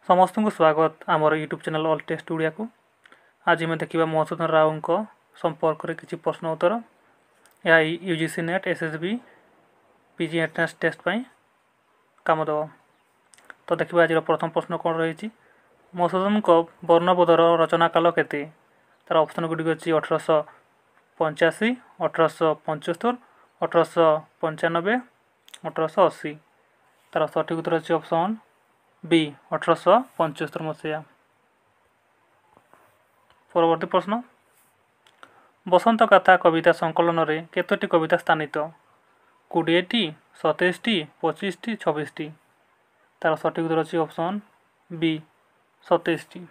समस्त को स्वागत आमर YouTube channel all test Odia को। आज मैं देखा मधुसूदन राव संपर्क में किसी प्रश्न उत्तर या UGC NET SSB PG entrance test काम देव। तो देखा आज प्रथम प्रश्न कौन रही। मधुसूदन वर्णबोधर रचना काल केते? तार ऑप्शन गुड़िक अच्छी 1885, 1875, 1895, 1880। तार सठिक उत्तर अच्छी ऑप्शन बी 1875 मसीहा। परवर्ती प्रश्न, बसंत गाथा कविता संकलन में केतोटी कविता स्थानित? 20टी, 27टी, 25टी, 26टी। तार सठिक उत्तर अच्छी ऑप्शन बी 27टी।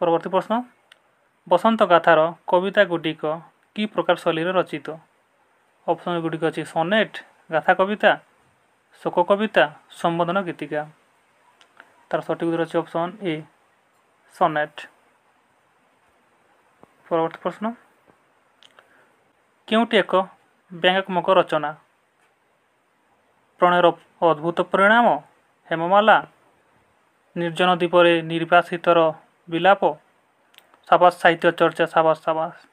परवर्ती प्रश्न, बसंत गाथार कविता गुड़िक कि प्रकार शैली रचित? ऑप्शन गुड़िक अच्छी सोनेट, गाथा कविता, शोक कविता, संबोधन गीतिका। तार सठिक उत्तर अच्छी ऑप्शन ए सोनेट। परवर्ती प्रश्न, केउटी एक व्यंग्यात्मक रचना? प्रणयर अद्भुत परिणाम, हेममाला, निर्जन द्वीपर निर्वासितर विलाप, साबास साहित्य चर्चा, साबास साबास।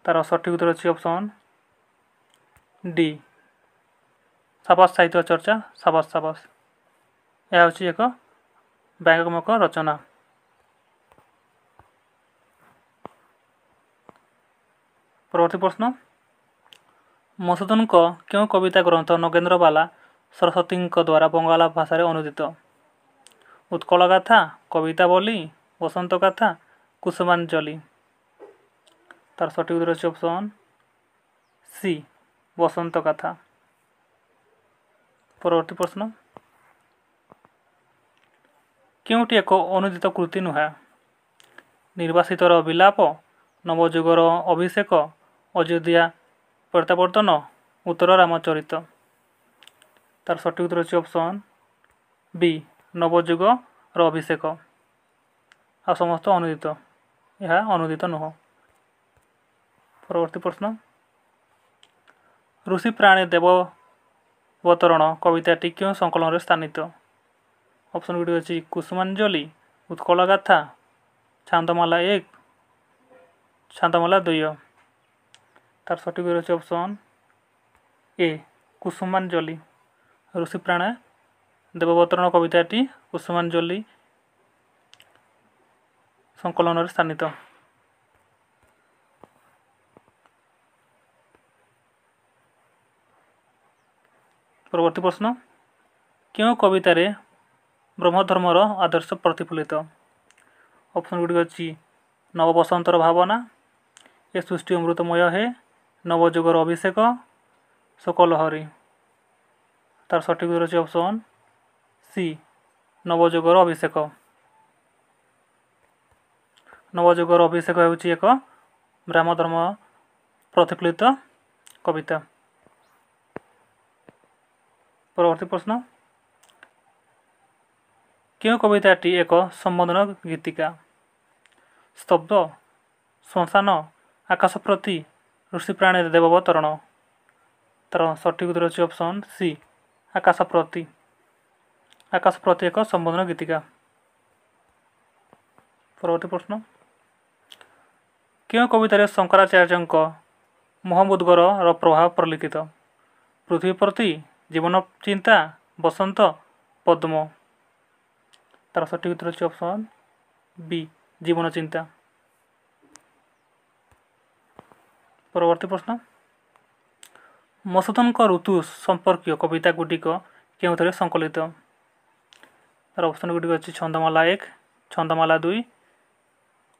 तार सठिक उत्तर अच्छी ऑप्शन डी साबास साहित्य चर्चा, साबास साबास। यह हूँ एक व्यंग्यात्मक रचना। परवर्ती प्रश्न, मधुसूदन क्यों कविता ग्रंथ नगेन्द्रबाला सरस्वती द्वारा बंगाला भाषा अनुदित? उत्कल गाथा, कवितावली, बसंत गाथा, कुसुमांजलि। तार सठिक उत्तर अच्छी ऑप्शन सी बसंत गाथा। परवर्ती प्रश्न, केउटी एक अनुदित कृति नुहे? निर्वासितर विलाप, नवजुगर अभिषेक, अयोध्या प्रत्यावर्तन, उत्तर रामचरित। तार सठिक उत्तर अच्छी ऑप्शन बी नवजुगर अभिषेक। आ समस्त अनुदित, यह अनुदित नुह। परवर्ती प्रश्न, ऋषि प्राणी देववतरण कविताटी क्यों संकलन में स्थानित? ऑप्शन गुड़ी अच्छी कुसुमांजलि, उत्कल गाथा, छांदमाला 1, छांदमाला 2। तार सठिक अच्छी ऑप्शन ए कुसुमांजलि। ऋषि प्राण देववतरण कविताटी कुसुमांजलि संकलन में स्थानित। परवर्ती प्रश्न, क्यों कवितार ब्रह्मधर्मर आदर्श प्रतिफलित? ऑप्शन गुड़ी अच्छी नवबसंतर भावना, ए सृष्टि अमृतमय है, नवजुगर अभिषेक, शोकलहरी। तार सठिक उत्तर अच्छी ऑप्शन सी नवजुगर अभिषेक। नवजुगर अभिषेक होउछि एक ब्रह्मधर्म प्रतिफलित कविता। परवर्ती प्रश्न, क्यों कविताटी एक संबोधन गीतिका? स्तब्ध, श्मशान, आकाश प्रति, ऋषि प्राणी देववतरण। तार सठिक उत्तर अच्छी ऑप्शन सी आकाश प्रति। आकाश प्रति एक संबोधन गीतिका। परवर्ती प्रश्न, क्यों कवितार शंकराचार्य मोहमुद्गर प्रभाव परिलिखित? पृथ्वी प्रति, जीवन चिंता, बसंत, पद्म। तार सठिक उत्तर अच्छी ऑप्शन बी जीवन चिंता। परवर्ती प्रश्न, मधुसूदन ऋतु संपर्क कविता गुड़िक क्यों संकलित? तार ऑप्शन गुड़िक अच्छी छंदमाला 1, छंदमाला 2,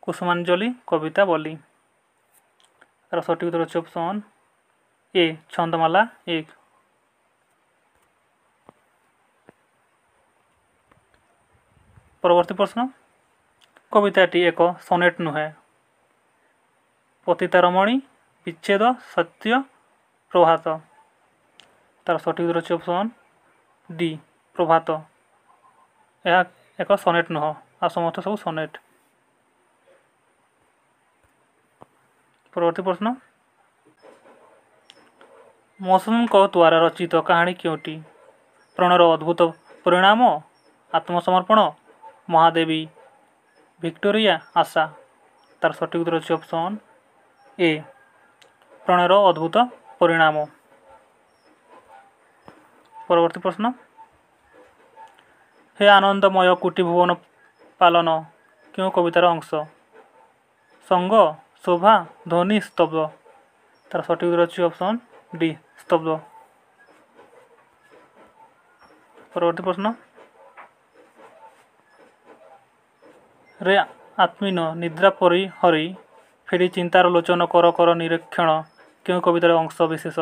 कुसुमांजलि, कवितावली। तार सठिक उत्तर अच्छी ऑप्शन ए छंदमाला 1। परवर्ती प्रश्न, कविताटी एक सोनेट नुहे? पतितारमणि, विच्छेद, सत्य, प्रभात। तार सठिक उत्तर अच्छी ऑप्शन डी प्रभात। यह एक सोनेट नुह, आ समस्त सब सोनेट। परवर्ती प्रश्न, मधुसूदन द्वारा रचित कहानी क्योंटी? ପ୍ରାଣର ଅଦ୍ଭୁତ ପରିଣାମ, ଆତ୍ମସମର୍ପଣ, ମହାଦେବୀ ଭିକ୍ଟୋରିଆ, ଆଶା। ତାର ସଠିକ୍ ଉତ୍ତର ଅଛି ଅପସନ୍ ଏ ପ୍ରାଣର ଅଦ୍ଭୁତ ପରିଣାମ। ପରବର୍ତ୍ତୀ ପ୍ରଶ୍ନ, ହେ ଆନନ୍ଦମୟ କୋଟି ଭୁବନ ପାଲନ କେଉଁ କବିତାର ଅଂଶ? ସଙ୍ଗ, ଶୋଭା, ଧ୍ୱନି, ସ୍ତବ୍ଧ। ତାର ସଠିକ୍ ଉତ୍ତର ଅଛି ଅପସନ୍ ଡି ସ୍ତବ୍ଧ। ପରବର୍ତ୍ତୀ ପ୍ରଶ୍ନ, ରେ ଆତ୍ମିନ ନିଦ୍ରା ପରି ହରି ଫେରି ଚିନ୍ତାର ଲୋଚନ କର କର ନିରୀକ୍ଷଣ କେଉଁ କବିତାର ଅଂଶ ବିଶେଷ?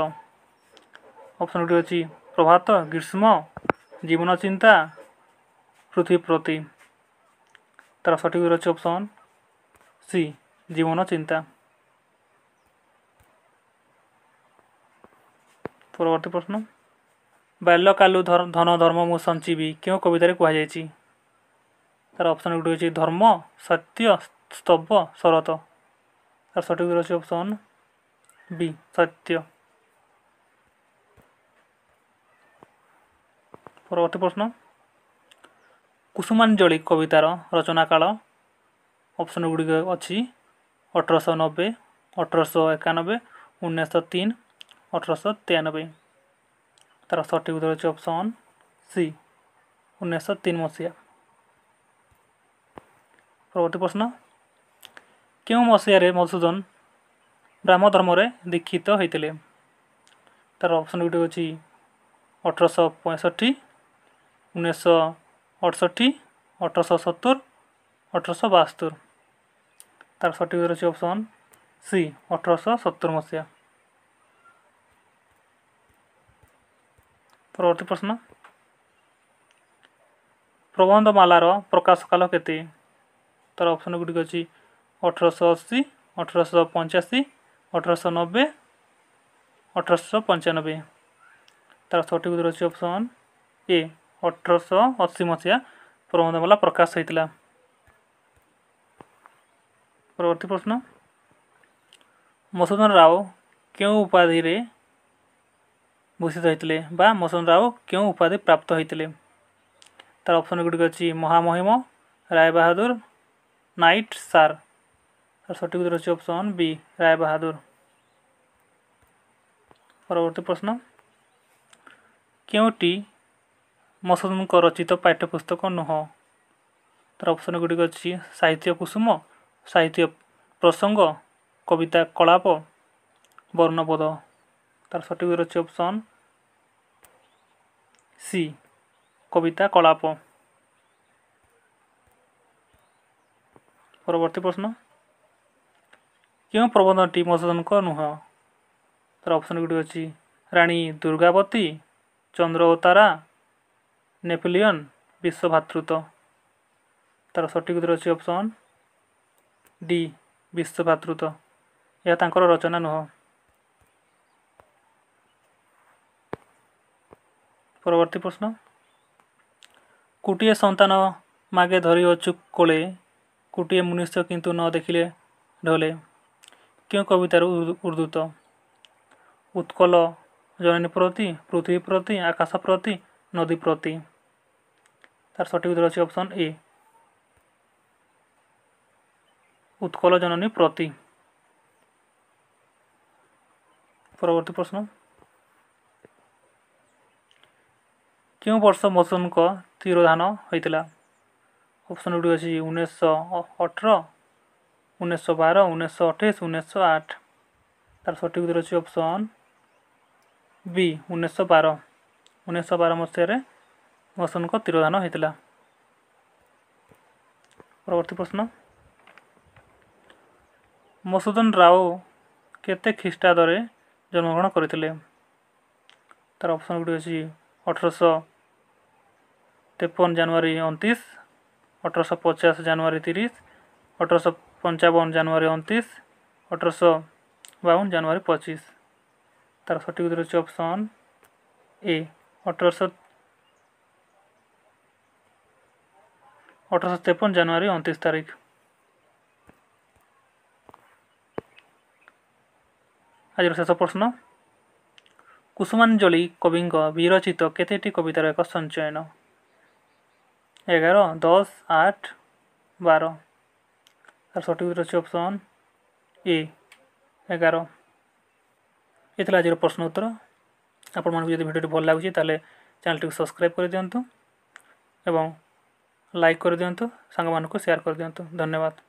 ଅପସନ୍ ଗୁଡ଼ିକ ଅଛି ପ୍ରଭାତ, ଗ୍ରୀଷ୍ମ, ଜୀବନ ଚିନ୍ତା, ପୃଥିବୀ ପ୍ରତି। ତାର ସଠିକ୍ ଉତ୍ତର ଅଛି ଅପସନ୍ ସି ଜୀବନ ଚିନ୍ତା। ପରବର୍ତ୍ତୀ ପ୍ରଶ୍ନ, ବାଲ୍ୟକାଲୁ ଧନ ଧର୍ମ ମୁଁ ସଞ୍ଚିବି କେଉଁ କବିତାରେ କୁହାଯାଇଛି? ତାର ଅପସନ୍ ଗୁଡ଼ିକ ଅଛି ଧର୍ମ, ସତ୍ୟ, ସ୍ତବ, ଶରତ। ତାର ସଠିକ୍ ଉତ୍ତର ଅଛି ଅପସନ୍ ବି ସତ୍ୟ। ପରବର୍ତ୍ତୀ ପ୍ରଶ୍ନ, କୁସୁମାଞ୍ଜଳି କବିତାର ରଚନା କାଳ? ଅପସନ୍ ଗୁଡ଼ିକ ଅଛି 1890, 1891, 1903, 1893। ତାର ସଠିକ୍ ଉତ୍ତର ଅଛି ଅପସନ୍ ସି 1903 ମସିହା। ପରବର୍ତ୍ତୀ ପ୍ରଶ୍ନ, କେଉଁ ମସିହାରେ ମଧୁସୂଦନ ବ୍ରାହ୍ମ ଧର୍ମରେ ଦୀକ୍ଷିତ ହୋଇଥିଲେ? ତାର ଅପସନ୍ ଗୁଡ଼ିକ ଅଛି 1865, 1968, 1870, 1872। ତାର ସଠିକ୍ ଉତ୍ତର ଅଛି ଅପସନ୍ ସି 1870 ମସିହା। ପରବର୍ତ୍ତୀ ପ୍ରଶ୍ନ, ପ୍ରବନ୍ଧମାଲାର ପ୍ରକାଶ କାଳ କେତେ? ତାର ଅପସନ୍ ଗୁଡ଼ିକ ଅଛି 1880, 1885, 1890, 1895। ତାର ସଠିକ୍ ଉତ୍ତର ଅଛି ଅପସନ୍ ଏ 1880 ମସିହା ପ୍ରବନ୍ଧମାଲା ପ୍ରକାଶ ହୋଇଥିଲା। ପରବର୍ତ୍ତୀ ପ୍ରଶ୍ନ, ମଧୁସୂଦନ ରାଓ କେଉଁ ଉପାଧିରେ ଭୂଷିତ ହୋଇଥିଲେ ବା ମଧୁସୂଦନ ରାଓ କେଉଁ ଉପାଧି ପ୍ରାପ୍ତ ହୋଇଥିଲେ? ତାର ଅପସନ୍ ଗୁଡ଼ିକ ଅଛି ମହାମହିମ, ରାୟ ବାହାଦୁର, ନାଇଟ୍, ସାର୍। ତାର ସଠିକ୍ ଉତ୍ତର ଅଛି ଅପସନ୍ ବି ରାୟ ବାହାଦୁର। ପରବର୍ତ୍ତୀ ପ୍ରଶ୍ନ, କେଉଁଟି ମଧୁସୂଦନଙ୍କ ରଚିତ ପାଠ୍ୟପୁସ୍ତକ ନୁହଁ? ତାର ଅପସନ୍ ଗୁଡ଼ିକ ଅଛି ସାହିତ୍ୟ କୁସୁମ, ସାହିତ୍ୟ ପ୍ରସଙ୍ଗ, କବିତା କଳାପ, ବର୍ଣ୍ଣବୋଧ। ତାର ସଠିକ୍ ଉତ୍ତର ଅଛି ଅପସନ୍ ସି କବିତା କଳାପ। ପରବର୍ତ୍ତୀ ପ୍ରଶ୍ନ, କେଉଁ ପ୍ରବନ୍ଧଟି ମଧୁସୂଦନଙ୍କ ନୁହଁ? ତାର ଅପସନ୍ ଗୁଡ଼ିକ ଅଛି ରାଣୀ ଦୁର୍ଗାବତୀ, ଚନ୍ଦ୍ର ଓ ତାରା, ନେପୋଲିଅନ୍, ବିଶ୍ୱଭାତୃତ୍ୱ। ତାର ସଠିକ୍ ଉତ୍ତର ଅଛି ଅପସନ୍ ଡି ବିଶ୍ୱଭାତୃତ୍ୱ। ଏହା ତାଙ୍କର ରଚନା ନୁହଁ। ପରବର୍ତ୍ତୀ ପ୍ରଶ୍ନ, ଗୋଟିଏ ସନ୍ତାନ ମାଗେ ଧରିଅଛୁ କୋଳେ ଗୋଟିଏ ମନୁଷ୍ୟ କିନ୍ତୁ ନ ଦେଖିଲେ ଢଳେ କେଉଁ କବିତାରୁ ଉଦ୍ଧୃତ? ଉତ୍କଳ ଜନନୀ ପ୍ରତି, ପୃଥିବୀ ପ୍ରତି, ଆକାଶ ପ୍ରତି, ନଦୀ ପ୍ରତି। ତାର ସଠିକ୍ ଉତ୍ତର ଅଛି ଅପସନ୍ ଏ ଉତ୍କଳ ଜନନୀ ପ୍ରତି। ପରବର୍ତ୍ତୀ ପ୍ରଶ୍ନ, କେଉଁ ବର୍ଷ ମଧୁସୂଦନଙ୍କ ତିରୋଧାନ ହୋଇଥିଲା? ଅପସନ୍ ଗୁଡ଼ିକ ଅଛି 1918, 1912, 1928, 1908। ତାର ସଠିକ୍ ଉତ୍ତର ଅଛି ଅପସନ୍ ବି 1912। 1912 ମସିହାରେ ମଧୁସୂଦନଙ୍କ ତିରୋଧାନ ହୋଇଥିଲା। ପରବର୍ତ୍ତୀ ପ୍ରଶ୍ନ, ମଧୁସୂଦନ ରାଓ କେତେ ଖ୍ରୀଷ୍ଟାବ୍ଦରେ ଜନ୍ମଗ୍ରହଣ କରିଥିଲେ? ତାର ଅପସନ୍ ଗୁଡ଼ିକ ଅଛି 1853 ଜାନୁଆରୀ 29, 1850 ଜାନୁଆରୀ 30, 1855 ଜାନୁଆରୀ 29, 1852 ଜାନୁଆରୀ 25। ତାର ସଠିକ୍ ଉତ୍ତର ଅଛି ଅପସନ୍ ଏ 1853 ଜାନୁଆରୀ 29 ତାରିଖ। ଆଜିର ଶେଷ ପ୍ରଶ୍ନ, कुसुमाञ्जलि कविଙ୍କ विरचित केतेटी कवितार एक संचयन 11 10 8 12 तार सठिक उत्तर अच्छे ऑप्शन ए 11 ये आज प्रश्न उत्तर आपण मानक जब भिडियो भल लगे ताले चैनल टी सब्सक्राइब कर दिंतु एवं लाइक कर दिंतु सांग मानक शेयर कर दिंतु धन्यवाद।